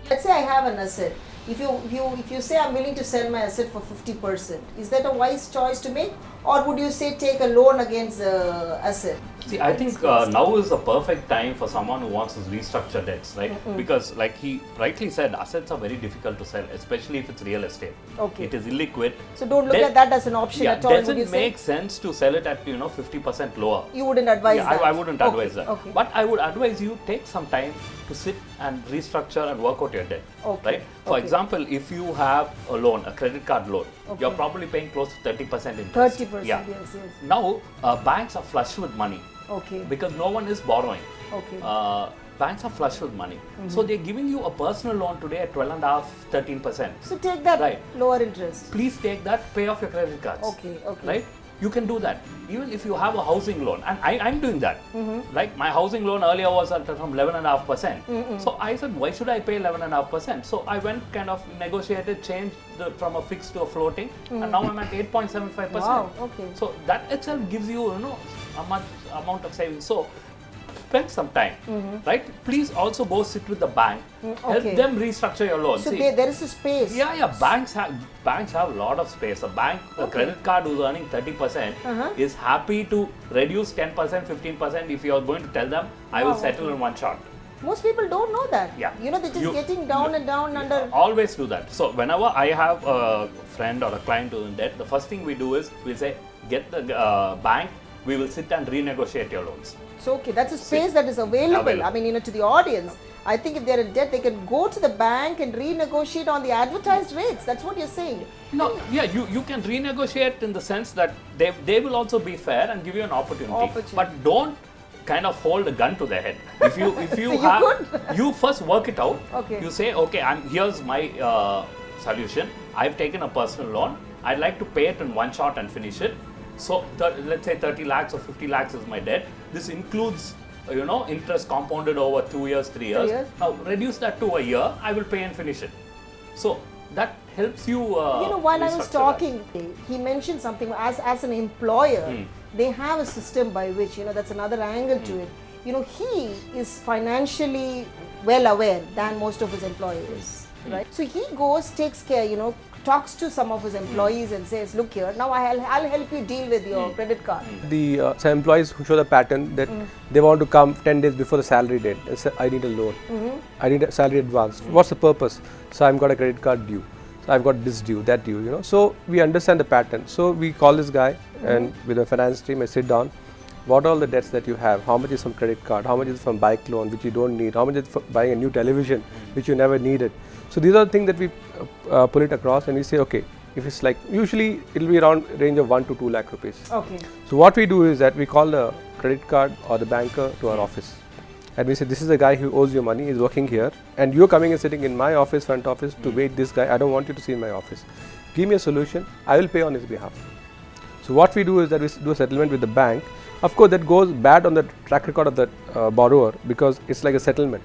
Let's say I have an asset. If you say I'm willing to sell my asset for 50%, is that a wise choice to make, or would you say take a loan against the asset? See, I think now is the perfect time for someone who wants to restructure debts, right? Because like he rightly said, assets are very difficult to sell, especially if it's real estate. Okay. It is illiquid. So don't look at that as an option at all. Doesn't make sense to sell it at 50% lower. You wouldn't advise that? I wouldn't advise that. Okay. But I would advise you take some time to sit and restructure and work out your debt. Okay. Right? For example, if you have a loan, a credit card loan, you're probably paying close to 30% interest. 30%, yeah. yes. Now, banks are flush with money. Okay. Because no one is borrowing. Okay. Banks are flush with money. So they're giving you a personal loan today at 12.5%, 13%. So take that lower interest. Please take that, pay off your credit cards. Okay. Right? You can do that. Even if you have a housing loan, and I'm doing that. Like my housing loan earlier was at from 11.5%. So I said, why should I pay 11.5%? So I went kind of negotiated, changed from a fixed to a floating, and now I'm at 8.75%. Wow. Okay. So that itself gives you, a much amount of savings. So spend some time, right? Please also go sit with the bank, help them restructure your loan. So there is a space. Yeah. Banks have a lot of space. A credit card who's earning 30% is happy to reduce 10%, 15% if you are going to tell them, I will settle in one shot. Most people don't know that. Yeah. They're just getting down and down under. Always do that. So whenever I have a friend or a client who's in debt, the first thing we do is we'll say, get the bank, we will sit and renegotiate your loans. So that's a space that is available. I mean, to the audience. I think if they're in debt, they can go to the bank and renegotiate on the advertised rates. That's what you're saying. No, you can renegotiate in the sense that they will also be fair and give you an opportunity. But don't kind of hold a gun to their head. If you you first work it out. Okay. You say, okay, here's my solution. I've taken a personal loan. I'd like to pay it in one shot and finish it. So let's say 30 lakhs or 50 lakhs is my debt. This includes, interest compounded over 2 years, 3 years. Now reduce that to a year. I will pay and finish it. So that helps you. While I was talking, he mentioned something as an employer. They have a system by which that's another angle to it. He is financially well aware than most of his employees, right? So he goes, takes care, talks to some of his employees and says, look here, now I'll help you deal with your credit card. Some employees who show the pattern that they want to come 10 days before the salary date and say, I need a loan, I need a salary advance. What's the purpose? So I've got a credit card due, so I've got this due, that due, So we understand the pattern. So we call this guy and with the finance team, I sit down. What are all the debts that you have? How much is from credit card? How much is from bike loan, which you don't need? How much is for buying a new television, which you never needed? So these are the things that we pull it across and we say, okay, if it's like, usually it will be around range of 1 to 2 lakh rupees. Okay. So what we do is that we call the credit card or the banker to our office. And we say, this is the guy who owes you money, he's working here. And you're coming and sitting in my office, front office to wait this guy. I don't want you to see in my office. Give me a solution, I will pay on his behalf. So what we do is that we do a settlement with the bank. Of course, that goes bad on the track record of the borrower because it's like a settlement.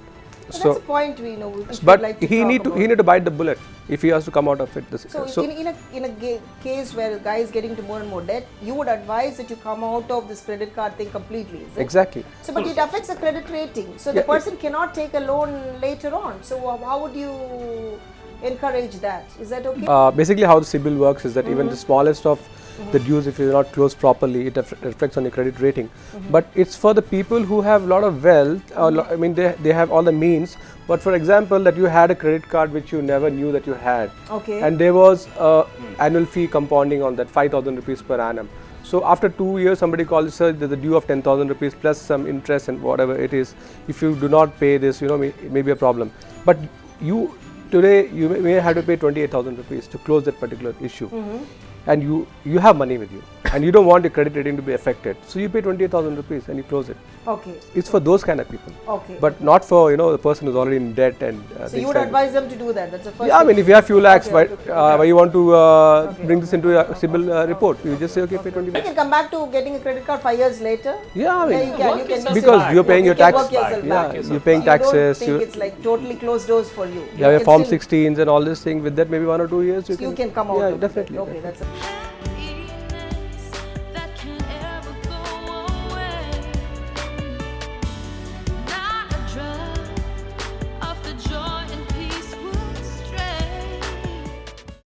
So that's a point we know. But he need to bite the bullet if he has to come out of it. So in a case where a guy is getting to more and more debt, you would advise that you come out of this credit card thing completely, is it? Exactly. So but it affects the credit rating. So the person cannot take a loan later on. So how would you encourage that? Is that okay? Basically how the CIBIL works is that even the smallest of the dues, if you're not closed properly, it reflects on your credit rating. But it's for the people who have a lot of wealth, they have all the means. But for example, that you had a credit card which you never knew that you had. Okay. And there was annual fee compounding on that, 5,000 rupees per annum. So after 2 years, somebody calls, sir, there's a due of 10,000 rupees plus some interest and whatever it is. If you do not pay this, it may be a problem. But today, you may have to pay 28,000 rupees to close that particular issue. And you have money with you and you don't want your credit rating to be affected, so you pay 28,000 rupees and you close it. Okay. It's for those kind of people. Okay. But not for the person who's already in debt and. So you would advise them to do that. That's the first. Yeah, if you have few lakhs, why you want to bring this into a CIBIL report? You just say, okay, pay 20. You can come back to getting a credit card 5 years later. Yeah, you can because you're paying your tax. Yeah, you're paying taxes. You don't think it's like totally closed doors for you. You have your Form 16s and all this thing. With that, maybe 1 or 2 years you can come out. Yeah, definitely. Okay, that's it.